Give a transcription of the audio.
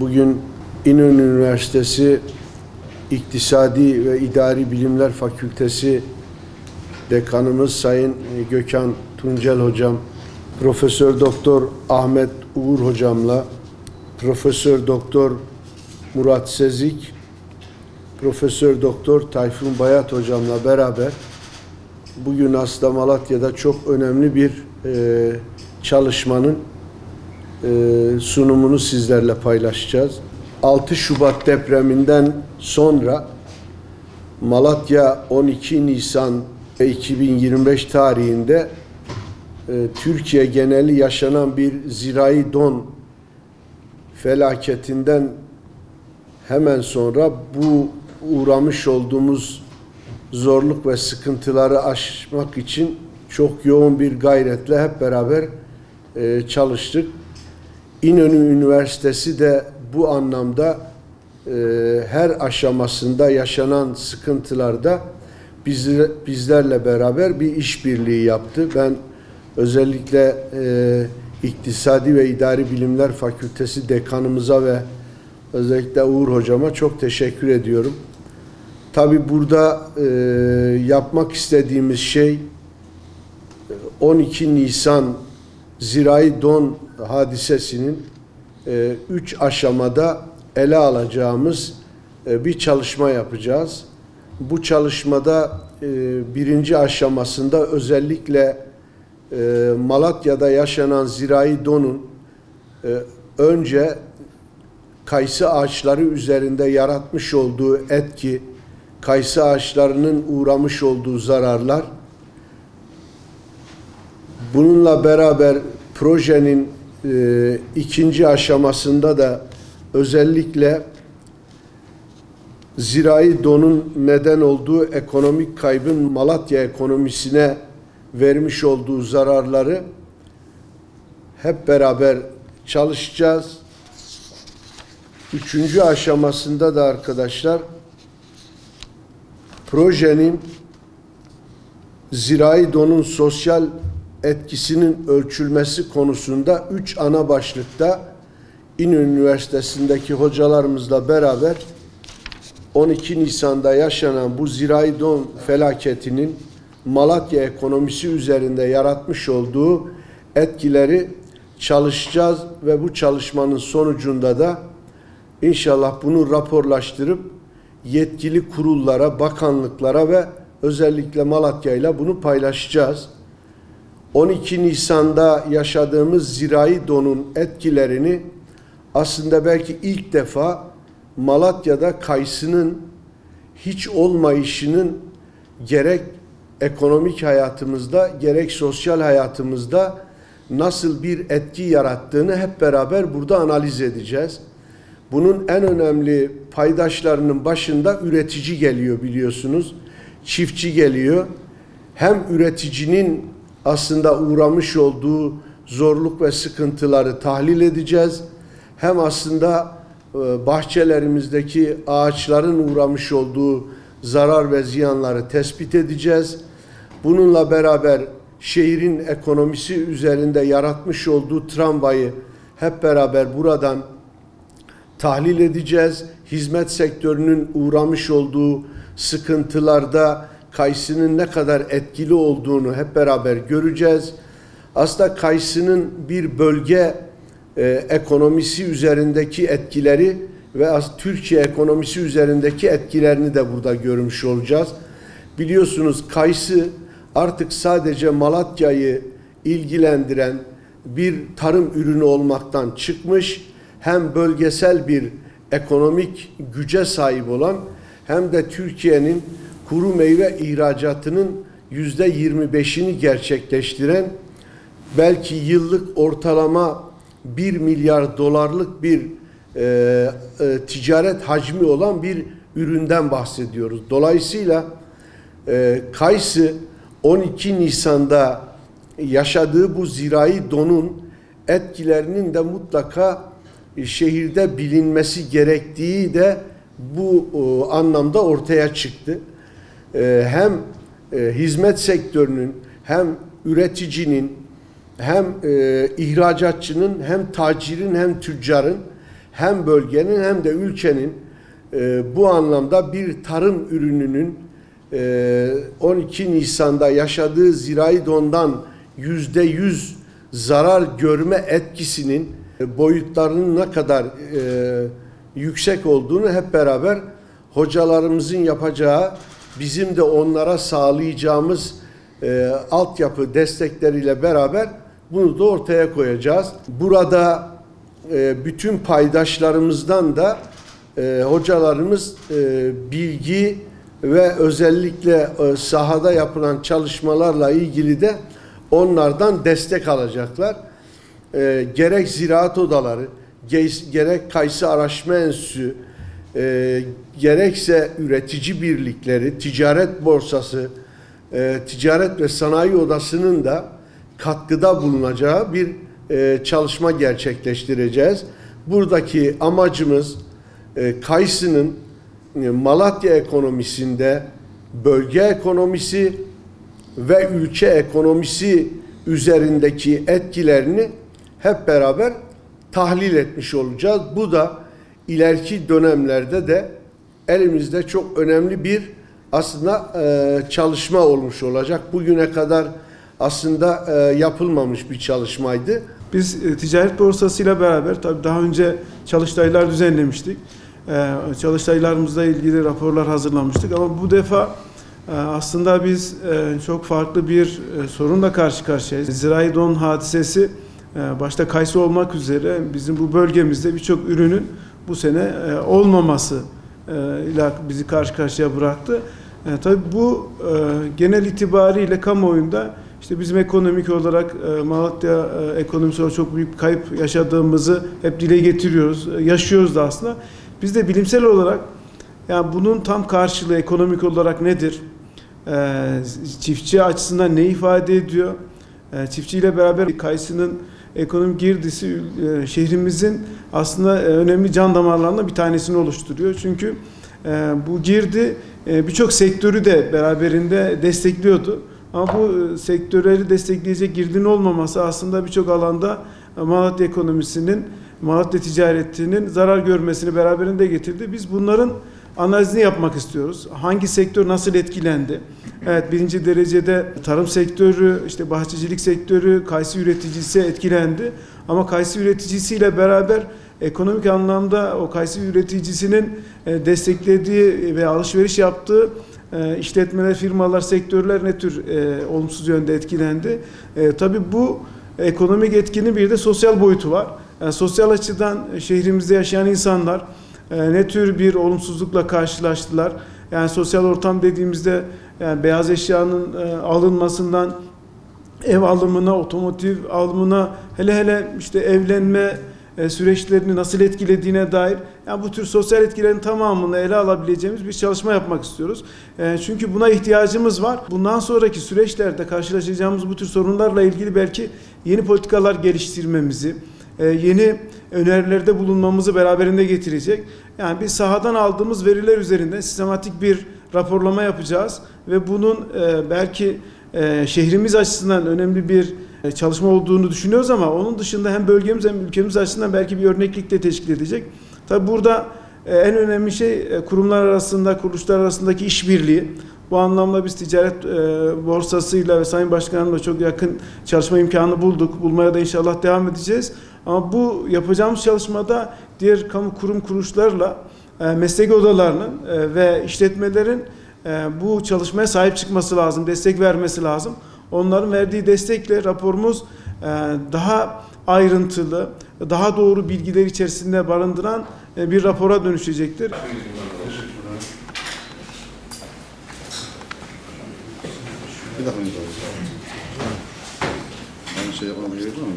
Bugün İnönü Üniversitesi İktisadi ve İdari Bilimler Fakültesi Dekanımız Sayın Gökhan Tuncel Hocam, Profesör Doktor Ahmet Uğur Hocamla, Profesör Doktor Murat Sezik, Profesör Doktor Tayfun Bayat Hocamla beraber bugün aslında Malatya'da çok önemli bir çalışmanın sunumunu sizlerle paylaşacağız. 6 Şubat depreminden sonra Malatya 12 Nisan 2025 tarihinde Türkiye geneli yaşanan bir zirai don felaketinden hemen sonra bu uğramış olduğumuz zorluk ve sıkıntıları aşmak için çok yoğun bir gayretle hep beraber çalıştık. İnönü Üniversitesi de bu anlamda her aşamasında yaşanan sıkıntılarda bizlerle beraber bir işbirliği yaptı. Ben özellikle İktisadi ve İdari Bilimler Fakültesi dekanımıza ve özellikle Uğur Hocama çok teşekkür ediyorum. Tabii burada yapmak istediğimiz şey 12 Nisan zirai don hadisesinin 3 aşamada ele alacağımız bir çalışma yapacağız. Bu çalışmada birinci aşamasında özellikle Malatya'da yaşanan zirai donun önce kayısı ağaçları üzerinde yaratmış olduğu etki, kayısı ağaçlarının uğramış olduğu zararlar, bununla beraber projenin ikinci aşamasında da özellikle zirai donun neden olduğu ekonomik kaybın Malatya ekonomisine vermiş olduğu zararları hep beraber çalışacağız. Üçüncü aşamasında da arkadaşlar projenin zirai donun sosyal etkisinin ölçülmesi konusunda 3 ana başlıkta İnönü Üniversitesi'ndeki hocalarımızla beraber 12 Nisan'da yaşanan bu zirai don felaketinin Malatya ekonomisi üzerinde yaratmış olduğu etkileri çalışacağız ve bu çalışmanın sonucunda da İnşallah bunu raporlaştırıp yetkili kurullara, bakanlıklara ve özellikle Malatya ile bunu paylaşacağız. 12 Nisan'da yaşadığımız zirai donun etkilerini aslında belki ilk defa Malatya'da kayısının hiç olmayışının gerek ekonomik hayatımızda gerek sosyal hayatımızda nasıl bir etki yarattığını hep beraber burada analiz edeceğiz. Bunun en önemli paydaşlarının başında üretici geliyor biliyorsunuz. Çiftçi geliyor. Hem üreticinin aslında uğramış olduğu zorluk ve sıkıntıları tahlil edeceğiz. Hem aslında bahçelerimizdeki ağaçların uğramış olduğu zarar ve ziyanları tespit edeceğiz. Bununla beraber şehrin ekonomisi üzerinde yaratmış olduğu travmayı hep beraber buradan tahlil edeceğiz. Hizmet sektörünün uğramış olduğu sıkıntılarda kayısının ne kadar etkili olduğunu hep beraber göreceğiz. Aslında kayısının bir bölge ekonomisi üzerindeki etkileri ve Türkiye ekonomisi üzerindeki etkilerini de burada görmüş olacağız. Biliyorsunuz kayısı artık sadece Malatya'yı ilgilendiren bir tarım ürünü olmaktan çıkmış, hem bölgesel bir ekonomik güce sahip olan hem de Türkiye'nin kuru meyve ihracatının %25'ini gerçekleştiren, belki yıllık ortalama 1 milyar dolarlık bir ticaret hacmi olan bir üründen bahsediyoruz. Dolayısıyla kayısı 12 Nisan'da yaşadığı bu zirai donun etkilerinin de mutlaka şehirde bilinmesi gerektiği de bu anlamda ortaya çıktı. Hem hizmet sektörünün hem üreticinin hem ihracatçının hem tacirin hem tüccarın hem bölgenin hem de ülkenin bu anlamda bir tarım ürününün 12 Nisan'da yaşadığı zirai dondan %100 zarar görme etkisinin boyutlarının ne kadar yüksek olduğunu hep beraber hocalarımızın yapacağı, bizim de onlara sağlayacağımız altyapı destekleriyle beraber bunu da ortaya koyacağız. Burada bütün paydaşlarımızdan da hocalarımız bilgi ve özellikle sahada yapılan çalışmalarla ilgili de onlardan destek alacaklar. Gerek ziraat odaları, gerek Kayısı Araştırma Enstitüsü, gerekse üretici birlikleri, ticaret borsası, ticaret ve sanayi odasının da katkıda bulunacağı bir çalışma gerçekleştireceğiz. Buradaki amacımız kayısının Malatya ekonomisinde bölge ekonomisi ve ülke ekonomisi üzerindeki etkilerini hep beraber tahlil etmiş olacağız. Bu da ileriki dönemlerde de elimizde çok önemli bir aslında çalışma olmuş olacak. Bugüne kadar aslında yapılmamış bir çalışmaydı. Biz ticaret borsasıyla beraber tabii daha önce çalıştaylar düzenlemiştik. Çalıştaylarımızla ilgili raporlar hazırlamıştık ama bu defa aslında biz çok farklı bir sorunla karşı karşıyayız. Zirai don hadisesi başta kayısı olmak üzere bizim bu bölgemizde birçok ürünün bu sene olmaması ile bizi karşı karşıya bıraktı. Tabii bu genel itibariyle kamuoyunda işte bizim ekonomik olarak Malatya ekonomisi olarak çok büyük kayıp yaşadığımızı hep dile getiriyoruz. Yaşıyoruz da aslında. Biz de bilimsel olarak yani bunun tam karşılığı ekonomik olarak nedir? Çiftçi açısından ne ifade ediyor? Çiftçiyle beraber kayısının ekonomik girdisi şehrimizin aslında önemli can damarlarından bir tanesini oluşturuyor. Çünkü bu girdi birçok sektörü de beraberinde destekliyordu. Ama bu sektörleri destekleyecek girdinin olmaması aslında birçok alanda Malatya ekonomisinin, Malatya ticaretinin zarar görmesini beraberinde getirdi. Biz bunların analizini yapmak istiyoruz. Hangi sektör nasıl etkilendi? Evet, birinci derecede tarım sektörü, işte bahçecilik sektörü, kayısı üreticisi etkilendi. Ama kayısı üreticisiyle beraber ekonomik anlamda o kayısı üreticisinin desteklediği ve alışveriş yaptığı işletmeler, firmalar, sektörler ne tür olumsuz yönde etkilendi? Tabii bu ekonomik etkinin bir de sosyal boyutu var. Yani sosyal açıdan şehrimizde yaşayan insanlar ne tür bir olumsuzlukla karşılaştılar? Yani sosyal ortam dediğimizde yani beyaz eşyanın alınmasından ev alımına, otomotiv alımına, hele işte evlenme süreçlerini nasıl etkilediğine dair yani bu tür sosyal etkilerin tamamını ele alabileceğimiz bir çalışma yapmak istiyoruz. Çünkü buna ihtiyacımız var. Bundan sonraki süreçlerde karşılaşacağımız bu tür sorunlarla ilgili belki yeni politikalar geliştirmemizi, yeni önerilerde bulunmamızı beraberinde getirecek. Yani biz sahadan aldığımız veriler üzerinde sistematik bir raporlama yapacağız ve bunun belki şehrimiz açısından önemli bir çalışma olduğunu düşünüyoruz ama onun dışında hem bölgemiz hem ülkemiz açısından belki bir örneklik de teşkil edecek. Tabi burada en önemli şey kurumlar arasında, kuruluşlar arasındaki işbirliği. Bu anlamda biz ticaret borsasıyla ve Sayın Başkanımla çok yakın çalışma imkanı bulduk. Bulmaya da inşallah devam edeceğiz. Ama bu yapacağımız çalışmada diğer kamu kurum kuruluşlarla meslek odalarının ve işletmelerin bu çalışmaya sahip çıkması lazım, destek vermesi lazım. Onların verdiği destekle raporumuz daha ayrıntılı, daha doğru bilgiler içerisinde barındıran bir rapora dönüşecektir. Bir dakika aynı şey yapmamaya gerek var mı?